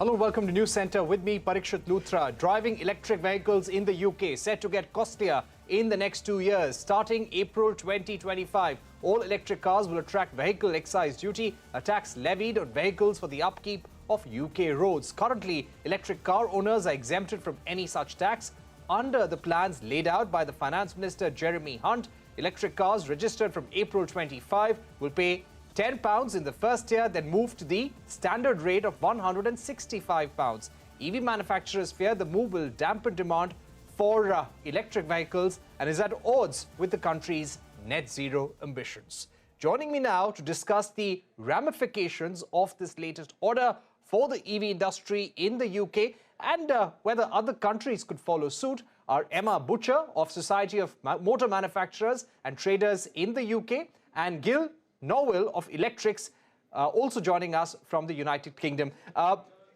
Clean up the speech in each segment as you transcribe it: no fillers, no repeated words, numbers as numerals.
Hello, welcome to News Centre. With me, Parikshit Luthra. Driving electric vehicles in the UK set to get costlier in the next 2 years. Starting April 2025, all electric cars will attract vehicle excise duty, a tax levied on vehicles for the upkeep of UK roads. Currently, electric car owners are exempted from any such tax. Under the plans laid out by the Finance Minister Jeremy Hunt, electric cars registered from April 25 will pay £10 in the first year, then move to the standard rate of £165. EV manufacturers fear the move will dampen demand for electric vehicles and is at odds with the country's net zero ambitions. Joining me now to discuss the ramifications of this latest order for the EV industry in the UK and whether other countries could follow suit are Emma Butcher of Society of Motor Manufacturers and Traders in the UK and Gill Nowell of Electrix, also joining us from the United Kingdom.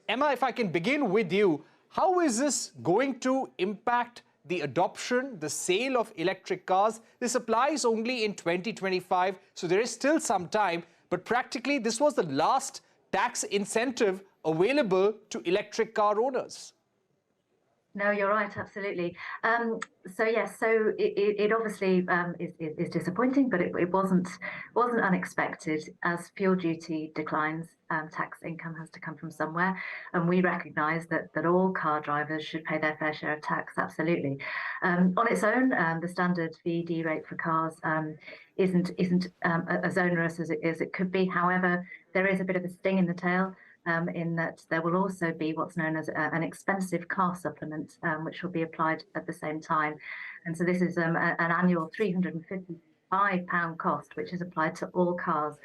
Emma, if I can begin with you, how is this going to impact the adoption, the sale of electric cars? This applies only in 2025, so there is still some time, but practically this was the last tax incentive available to electric car owners. No, you're right, absolutely. So it obviously is disappointing, but it wasn't unexpected. As fuel duty declines, tax income has to come from somewhere, and we recognise that all car drivers should pay their fair share of tax. Absolutely. On its own, the standard VED rate for cars isn't as onerous as it could be. However, there is a bit of a sting in the tail. In that there will also be what's known as an expensive car supplement, which will be applied at the same time. And so this is an annual £355 cost, which is applied to all cars,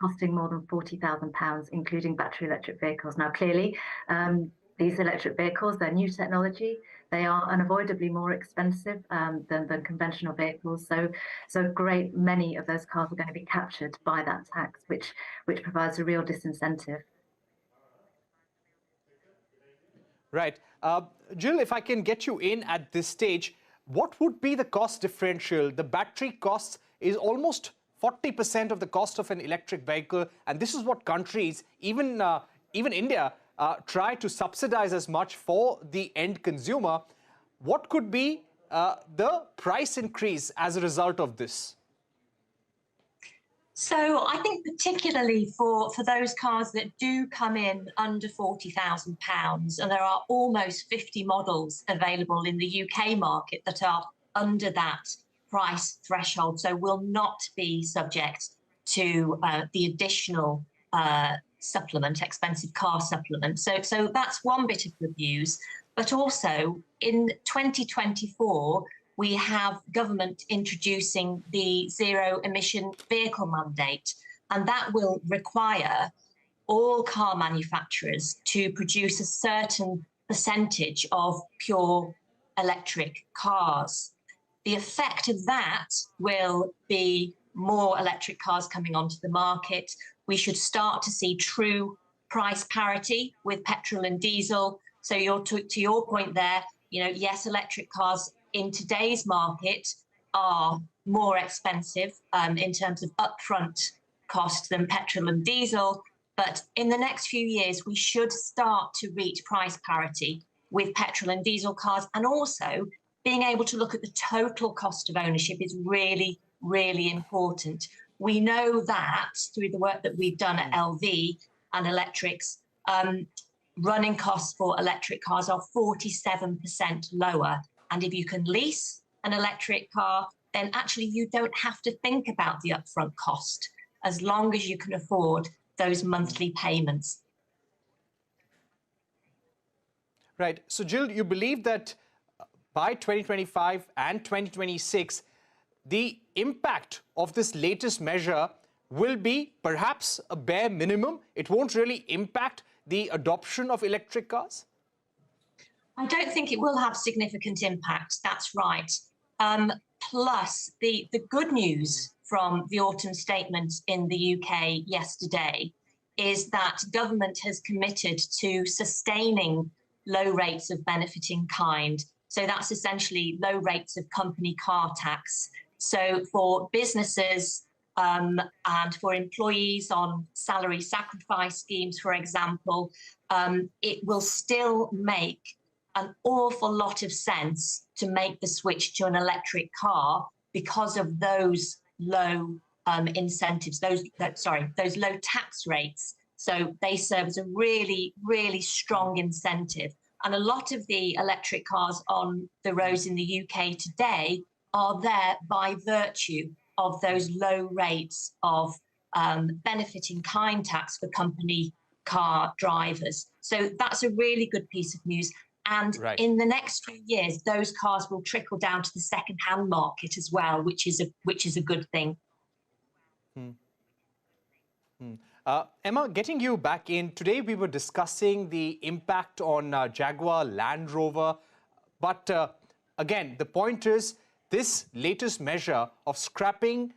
costing more than £40,000, including battery electric vehicles. Now, clearly, these electric vehicles, they're new technology. They are unavoidably more expensive than conventional vehicles. So a great many of those cars are going to be captured by that tax, which provides a real disincentive. Right. Gill, if I can get you in at this stage, what would be the cost differential? The battery cost is almost 40% of the cost of an electric vehicle, and this is what countries, even India, try to subsidize as much for the end consumer. What could be the price increase as a result of this? So I think particularly for those cars that do come in under £40,000, and there are almost 50 models available in the UK market that are under that price threshold, so will not be subject to the additional supplement, expensive car supplement. So that's one bit of good news. But also in 2024, we have government introducing the zero emission vehicle mandate, and that will require all car manufacturers to produce a certain percentage of pure electric cars. The effect of that will be more electric cars coming onto the market. We should start to see true price parity with petrol and diesel. So to your point there, yes, electric cars in today's market are more expensive in terms of upfront cost than petrol and diesel. But in the next few years, we should start to reach price parity with petrol and diesel cars. And also being able to look at the total cost of ownership is really, really important. We know that through the work that we've done at LV and Electrix, running costs for electric cars are 47% lower. And if you can lease an electric car, then actually you don't have to think about the upfront cost as long as you can afford those monthly payments. Right. So, Gill, you believe that by 2025 and 2026, the impact of this latest measure will be perhaps a bare minimum? It won't really impact the adoption of electric cars? I don't think it will have significant impact, that's right. Plus, the good news from the autumn statement in the UK yesterday is that government has committed to sustaining low rates of benefit in kind. So that's essentially low rates of company car tax. So for businesses and for employees on salary sacrifice schemes, for example, it will still make an awful lot of sense to make the switch to an electric car because of those low incentives, those low tax rates. So they serve as a really, really strong incentive. And a lot of the electric cars on the roads in the UK today are there by virtue of those low rates of benefiting kind tax for company car drivers. So that's a really good piece of news. And in the next few years, those cars will trickle down to the second-hand market as well, which is a good thing. Emma, getting you back in, today we were discussing the impact on Jaguar Land Rover. But again, the point is this latest measure of scrapping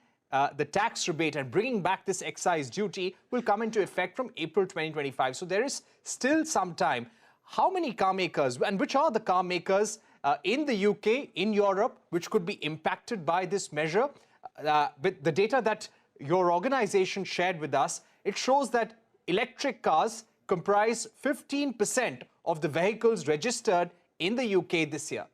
the tax rebate and bringing back this excise duty will come into effect from April 2025. So there is still some time. How many car makers, and which are the car makers in the UK, in Europe, which could be impacted by this measure? With the data that your organization shared with us, it shows that electric cars comprise 15% of the vehicles registered in the UK this year.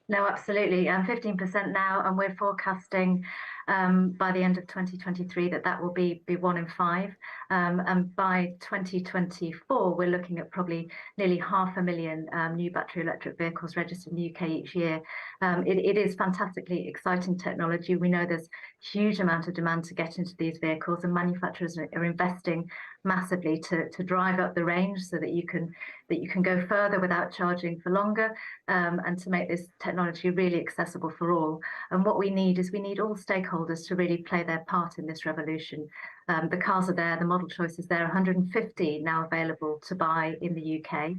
No, absolutely. 15% now, and we're forecasting by the end of 2023 that will be 1 in 5. And by 2024, we're looking at probably nearly 500,000 new battery electric vehicles registered in the UK each year. It is fantastically exciting technology. We know there's huge amount of demand to get into these vehicles, and manufacturers are investing massively to drive up the range so that you can go further without charging for longer, and to make this technology really accessible for all. And what we need all stakeholders to really play their part in this revolution. The cars are there, the model choice is there, 150 now available to buy in the UK.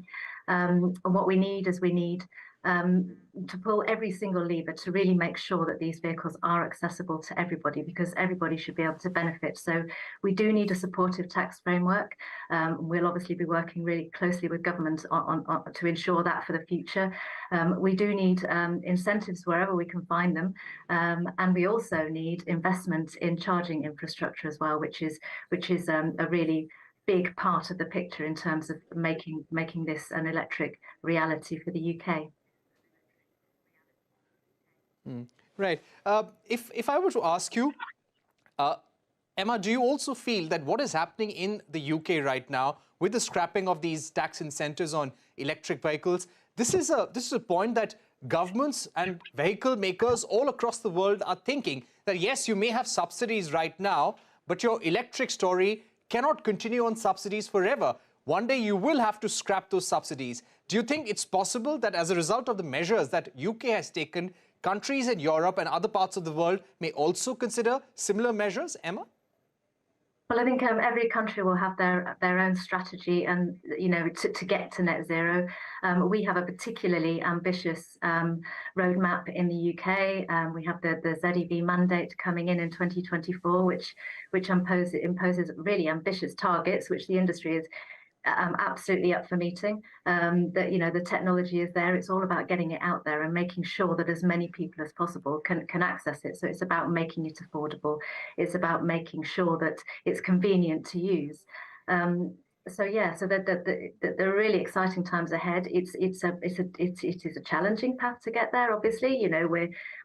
And what we need is to pull every single lever to really make sure that these vehicles are accessible to everybody, because everybody should be able to benefit. So we do need a supportive tax framework. We'll obviously be working really closely with government on to ensure that for the future. We do need incentives wherever we can find them, and we also need investment in charging infrastructure as well, which is a really big part of the picture in terms of making this an electric reality for the UK. Right. If I were to ask you, Emma, do you also feel that what is happening in the UK right now with the scrapping of these tax incentives on electric vehicles, this is a point that governments and vehicle makers all across the world are thinking that yes, you may have subsidies right now, but your electric story cannot continue on subsidies forever. One day you will have to scrap those subsidies. Do you think it's possible that as a result of the measures that UK has taken, countries in Europe and other parts of the world may also consider similar measures, Emma? Well, I think every country will have their own strategy, and to get to net zero. We have a particularly ambitious roadmap in the UK. We have the ZEV mandate coming in 2024, which imposes really ambitious targets, which the industry is absolutely up for meeting. The technology is there. It's all about getting it out there and making sure that as many people as possible can access it. So it's about making it affordable. It's about making sure that it's convenient to use. So the really exciting times ahead. It is a challenging path to get there. Obviously,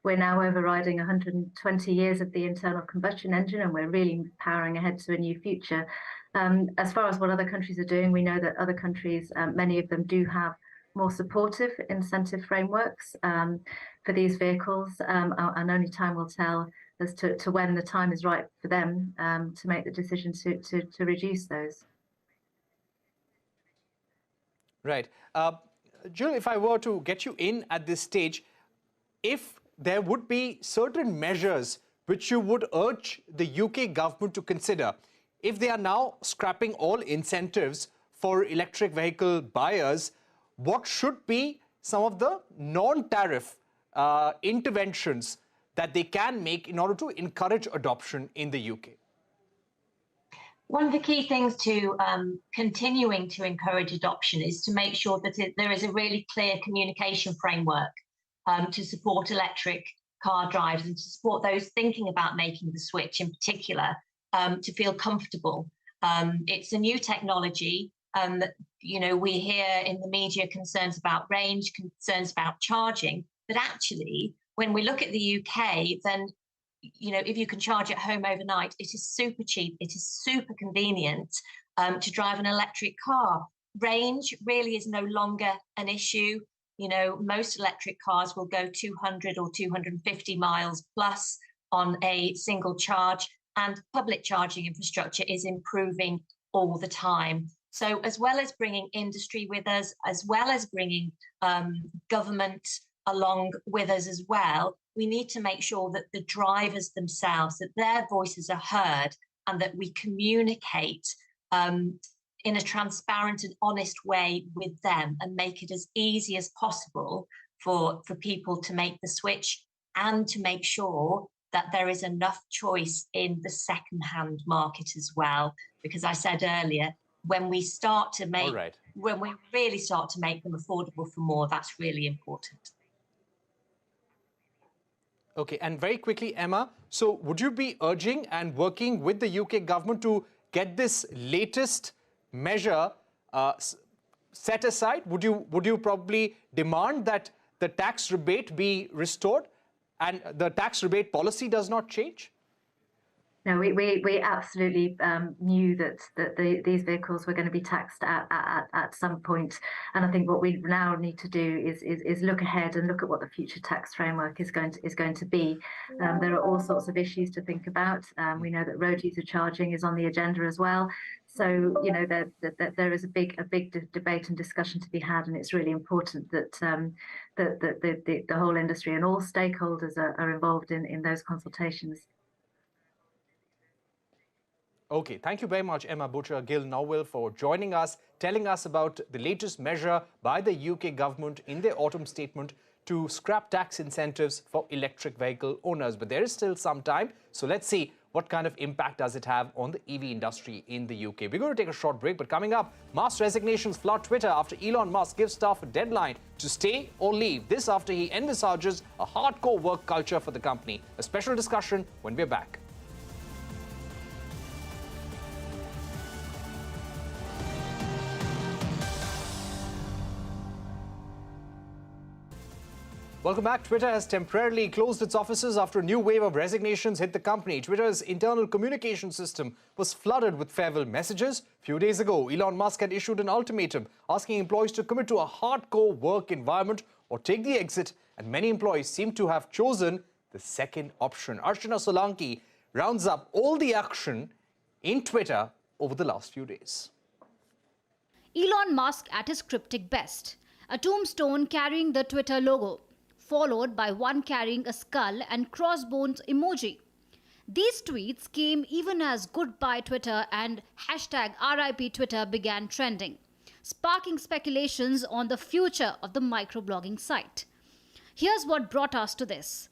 we're now overriding 120 years of the internal combustion engine, and we're really powering ahead to a new future. As far as what other countries are doing, we know that other countries, many of them do have more supportive incentive frameworks for these vehicles, and only time will tell as to when the time is right for them to make the decision to reduce those. Right. Gill, if I were to get you in at this stage, if there would be certain measures which you would urge the UK government to consider, if they are now scrapping all incentives for electric vehicle buyers, what should be some of the non-tariff interventions that they can make in order to encourage adoption in the UK? One of the key things to continuing to encourage adoption is to make sure that there is a really clear communication framework to support electric car drivers and to support those thinking about making the switch in particular to feel comfortable. It's a new technology. We hear in the media concerns about range, concerns about charging, but actually, when we look at the UK, then, if you can charge at home overnight, it is super cheap, it is super convenient to drive an electric car. Range really is no longer an issue. Most electric cars will go 200 or 250 miles plus on a single charge, and public charging infrastructure is improving all the time. So as well as bringing industry with us, as well as bringing government along with us as well, we need to make sure that the drivers themselves, that their voices are heard and that we communicate in a transparent and honest way with them and make it as easy as possible for people to make the switch and to make sure that there is enough choice in the second-hand market as well. Because I said earlier, when we really start to make them affordable for more, that's really important. Okay, and very quickly, Emma, so would you be urging and working with the UK government to get this latest measure set aside? Would you probably demand that the tax rebate be restored and the tax rebate policy does not change? No, we absolutely knew that these vehicles were going to be taxed at some point, and I think what we now need to do is look ahead and look at what the future tax framework is going to be. There are all sorts of issues to think about. We know that road user charging is on the agenda as well. So there is a big debate and discussion to be had, and it's really important that the whole industry and all stakeholders are involved in those consultations. Okay, thank you very much, Emma Butcher, Gill Nowell, for joining us, telling us about the latest measure by the UK government in their autumn statement to scrap tax incentives for electric vehicle owners. But there is still some time, so let's see what kind of impact does it have on the EV industry in the UK. We're going to take a short break, but coming up, mass resignations flood Twitter after Elon Musk gives staff a deadline to stay or leave. This after he envisages a hardcore work culture for the company. A special discussion when we're back. Welcome back. Twitter has temporarily closed its offices after a new wave of resignations hit the company. Twitter's internal communication system was flooded with farewell messages. A few days ago, Elon Musk had issued an ultimatum asking employees to commit to a hardcore work environment or take the exit, and many employees seem to have chosen the second option. Archana Solanki rounds up all the action in Twitter over the last few days. Elon Musk at his cryptic best. A tombstone carrying the Twitter logo, followed by one carrying a skull and crossbones emoji. These tweets came even as Goodbye Twitter and hashtag RIP Twitter began trending, sparking speculations on the future of the microblogging site. Here's what brought us to this.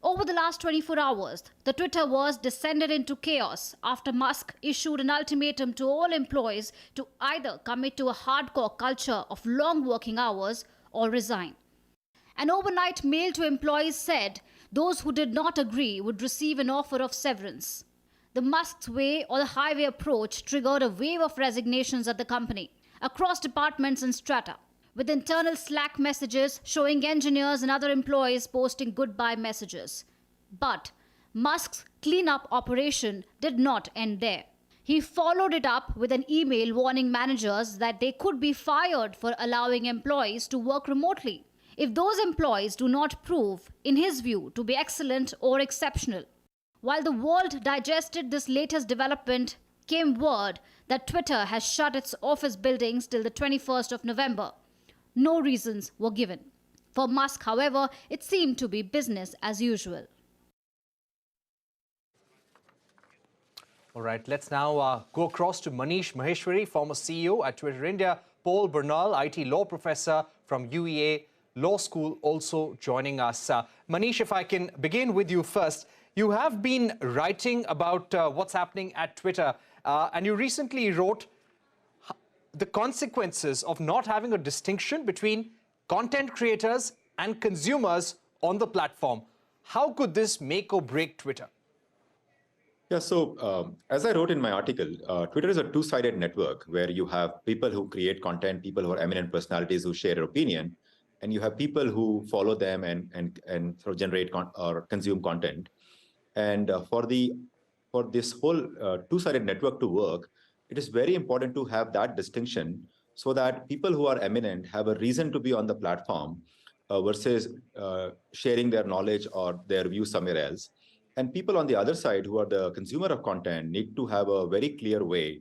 Over the last 24 hours, the Twitterverse descended into chaos after Musk issued an ultimatum to all employees to either commit to a hardcore culture of long working hours or resign. An overnight mail to employees said those who did not agree would receive an offer of severance. The Musk's way or the highway approach triggered a wave of resignations at the company, across departments and strata, with internal Slack messages showing engineers and other employees posting goodbye messages. But Musk's cleanup operation did not end there. He followed it up with an email warning managers that they could be fired for allowing employees to work remotely if those employees do not prove, in his view, to be excellent or exceptional. While the world digested this latest development, came word that Twitter has shut its office buildings till the 21st of November. No reasons were given. For Musk, however, it seemed to be business as usual. All right, let's now go across to Manish Maheshwari, former CEO at Twitter India, Paul Bernal, IT law professor from UEA Law School, also joining us. Manish, if I can begin with you first. You have been writing about what's happening at Twitter, and you recently wrote the consequences of not having a distinction between content creators and consumers on the platform. How could this make or break Twitter? Yeah, so as I wrote in my article, Twitter is a two-sided network where you have people who create content, people who are eminent personalities who share their opinion, and you have people who follow them and sort of generate or consume content. And for this whole two-sided network to work, it is very important to have that distinction so that people who are eminent have a reason to be on the platform versus sharing their knowledge or their views somewhere else. And people on the other side who are the consumer of content need to have a very clear way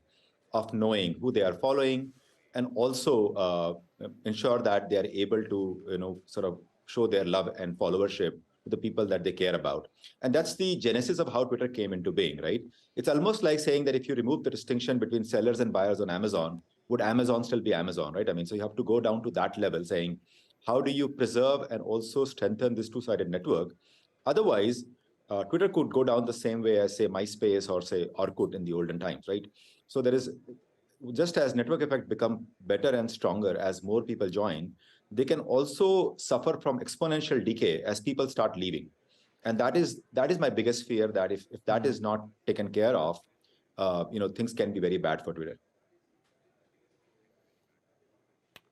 of knowing who they are following and also ensure that they are able to, sort of show their love and followership to the people that they care about. And that's the genesis of how Twitter came into being, right? It's almost like saying that if you remove the distinction between sellers and buyers on Amazon, would Amazon still be Amazon, right? I mean, so you have to go down to that level saying, how do you preserve and also strengthen this two-sided network? Otherwise, Twitter could go down the same way as, say, MySpace or, say, Orkut in the olden times, right? So there is, just as network effect become better and stronger as more people join, they can also suffer from exponential decay as people start leaving. And that is my biggest fear, that if that is not taken care of, things can be very bad for Twitter.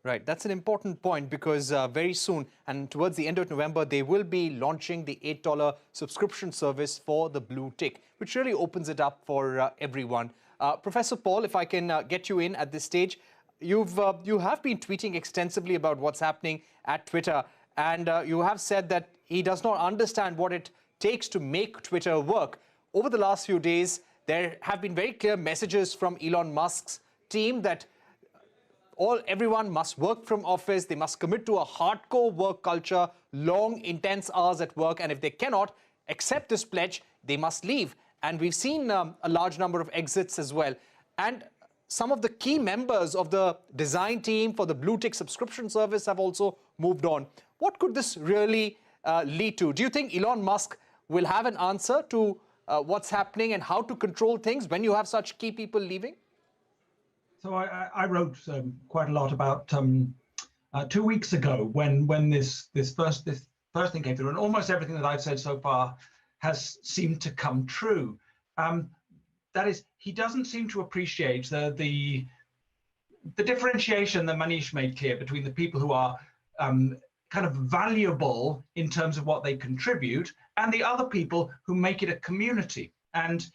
Right, that's an important point because very soon and towards the end of November, they will be launching the $8 subscription service for the blue tick, which really opens it up for everyone. Professor Paul, if I can get you in at this stage, you have been tweeting extensively about what's happening at Twitter, and you have said that he does not understand what it takes to make Twitter work. Over the last few days, there have been very clear messages from Elon Musk's team that everyone must work from office. They must commit to a hardcore work culture, long, intense hours at work. And if they cannot accept this pledge, they must leave. And we've seen a large number of exits as well. And some of the key members of the design team for the blue tick subscription service have also moved on. What could this really lead to? Do you think Elon Musk will have an answer to what's happening and how to control things when you have such key people leaving? So I wrote quite a lot about 2 weeks ago when this first thing came through, and almost everything that I've said so far has seemed to come true. That is, he doesn't seem to appreciate the differentiation that Manish made clear between the people who are kind of valuable in terms of what they contribute and the other people who make it a community. And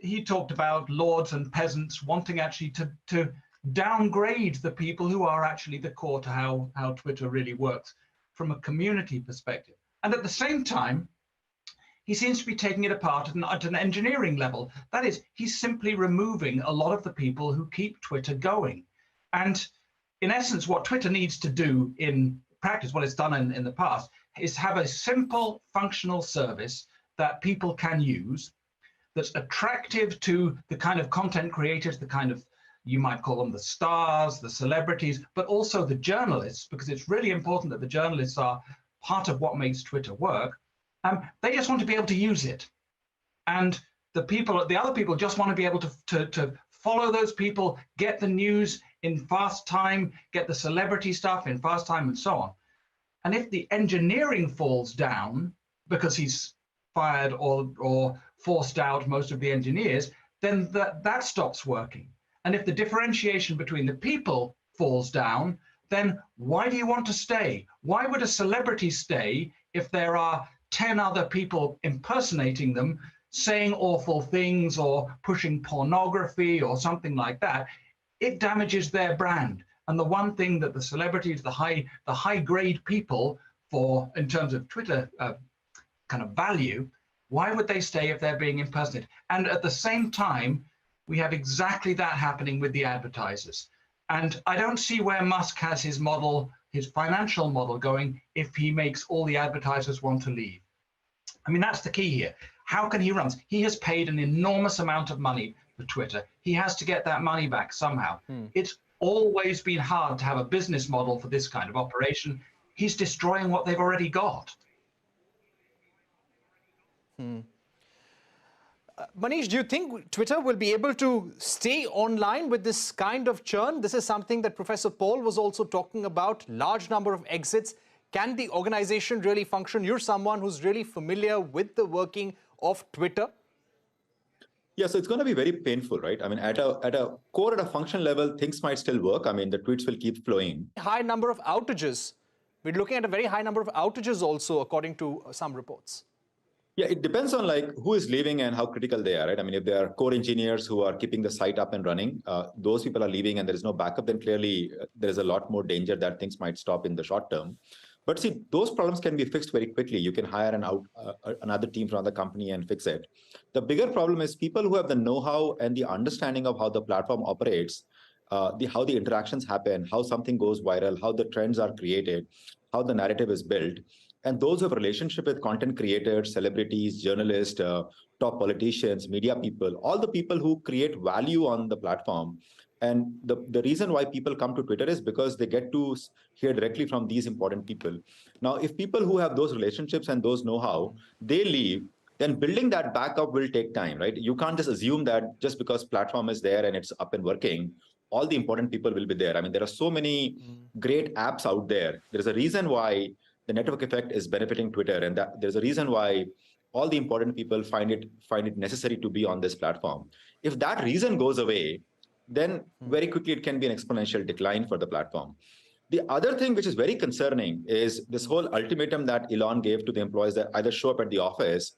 he talked about lords and peasants wanting actually to downgrade the people who are actually the core to how Twitter really works from a community perspective. And at the same time, he seems to be taking it apart at an engineering level. That is, he's simply removing a lot of the people who keep Twitter going. And in essence, what Twitter needs to do in practice, what it's done in the past, is have a simple functional service that people can use, that's attractive to the kind of content creators, the kind of, you might call them the stars, the celebrities, but also the journalists, because it's really important that the journalists are part of what makes Twitter work. They just want to be able to use it. And the other people just want to be able to follow those people, get the news in fast time, get the celebrity stuff in fast time, and so on. And if the engineering falls down because he's fired or forced out most of the engineers, then that stops working. And if the differentiation between the people falls down, then why do you want to stay? Why would a celebrity stay if there are 10 other people impersonating them, saying awful things or pushing pornography or something like that? It damages their brand. And the one thing that the celebrities, the high grade people for, in terms of Twitter kind of value, why would they stay if they're being impersonated? And at the same time, we have exactly that happening with the advertisers. And I don't see where Musk has his model, his financial model going if he makes all the advertisers want to leave. I mean, that's the key here. How can he run? He has paid an enormous amount of money for Twitter. He has to get that money back somehow. It's always been hard to have a business model for this kind of operation. He's destroying what they've already got. Manish, do you think Twitter will be able to stay online with this kind of churn? This is something that Professor Paul was also talking about, large number of exits. Can the organization really function? You're someone who's really familiar with the working of Twitter. Yeah, so it's going to be very painful, right? I mean, at a core, at a function level, things might still work. I mean, the tweets will keep flowing. High number of outages. We're looking at a very high number of outages also, according to some reports. Yeah, it depends on like who is leaving and how critical they are, right? I mean, if they are core engineers who are keeping the site up and running, those people are leaving and there is no backup, then clearly there is a lot more danger that things might stop in the short term. But see, those problems can be fixed very quickly. You can hire another team from another company and fix it. The bigger problem is people who have the know-how and the understanding of how the platform operates, how the interactions happen, how something goes viral, how the trends are created, how the narrative is built. And those who have a relationship with content creators, celebrities, journalists, top politicians, media people, all the people who create value on the platform. And the reason why people come to Twitter is because they get to hear directly from these important people. Now, if people who have those relationships and those know-how, they leave, then building that back up will take time, right? You can't just assume that just because platform is there and it's up and working, all the important people will be there. I mean, there are so many great apps out there. There's a reason why the network effect is benefiting Twitter, and that there's a reason why all the important people find it necessary to be on this platform. If that reason goes away, then very quickly it can be an exponential decline for the platform. The other thing which is very concerning is this whole ultimatum that Elon gave to the employees that either show up at the office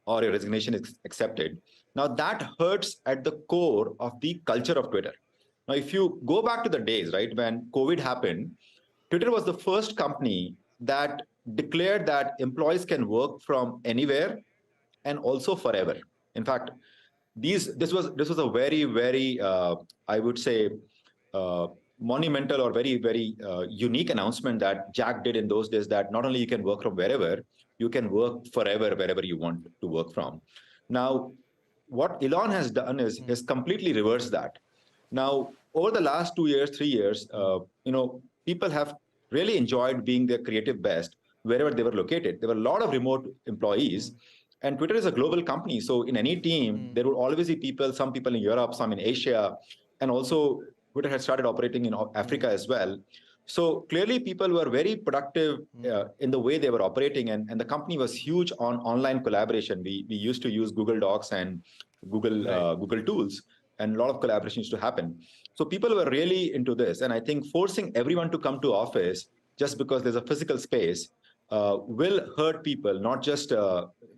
or your resignation is accepted. Now that hurts at the core of the culture of Twitter. Now, if you go back to the days, right, when COVID happened, Twitter was the first company that declared that employees can work from anywhere and also forever. In fact, this was a very, very, I would say, monumental or very, very unique announcement that Jack did in those days, that not only you can work from wherever, you can work forever, wherever you want to work from. Now, what Elon has done is completely reversed that. Now, over the last 2 years, 3 years, people have really enjoyed being their creative best wherever they were located. There were a lot of remote employees, and Twitter is a global company. So in any team, there will always be people, some people in Europe, some in Asia, and also Twitter had started operating in Africa as well. So clearly people were very productive in the way they were operating, and the company was huge on online collaboration. We used to use Google Docs and Google Tools, and a lot of collaboration used to happen. So people were really into this. And I think forcing everyone to come to office just because there's a physical space will hurt people, not just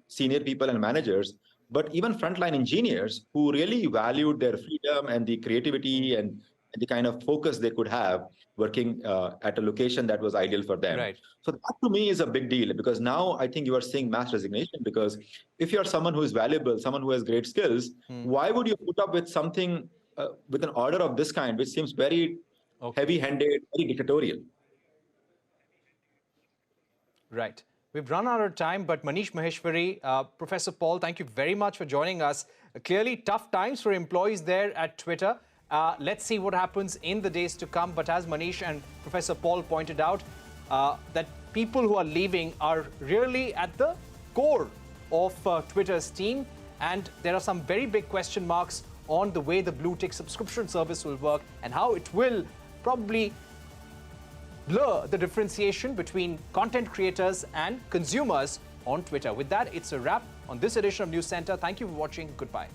senior people and managers, but even frontline engineers who really valued their freedom and the creativity and the kind of focus they could have working at a location that was ideal for them. Right. So that to me is a big deal, because now I think you are seeing mass resignation, because if you're someone who is valuable, someone who has great skills, why would you put up with something with an order of this kind, which seems very heavy-handed, very dictatorial? Right. We've run out of time, but Manish Maheshwari, Professor Paul, thank you very much for joining us. Clearly tough times for employees there at Twitter. Let's see what happens in the days to come. But as Manish and Professor Paul pointed out, that people who are leaving are really at the core of Twitter's team. And there are some very big question marks on the way the blue tick subscription service will work and how it will probably blur the differentiation between content creators and consumers on Twitter. With that, it's a wrap on this edition of News Center. Thank you for watching. Goodbye.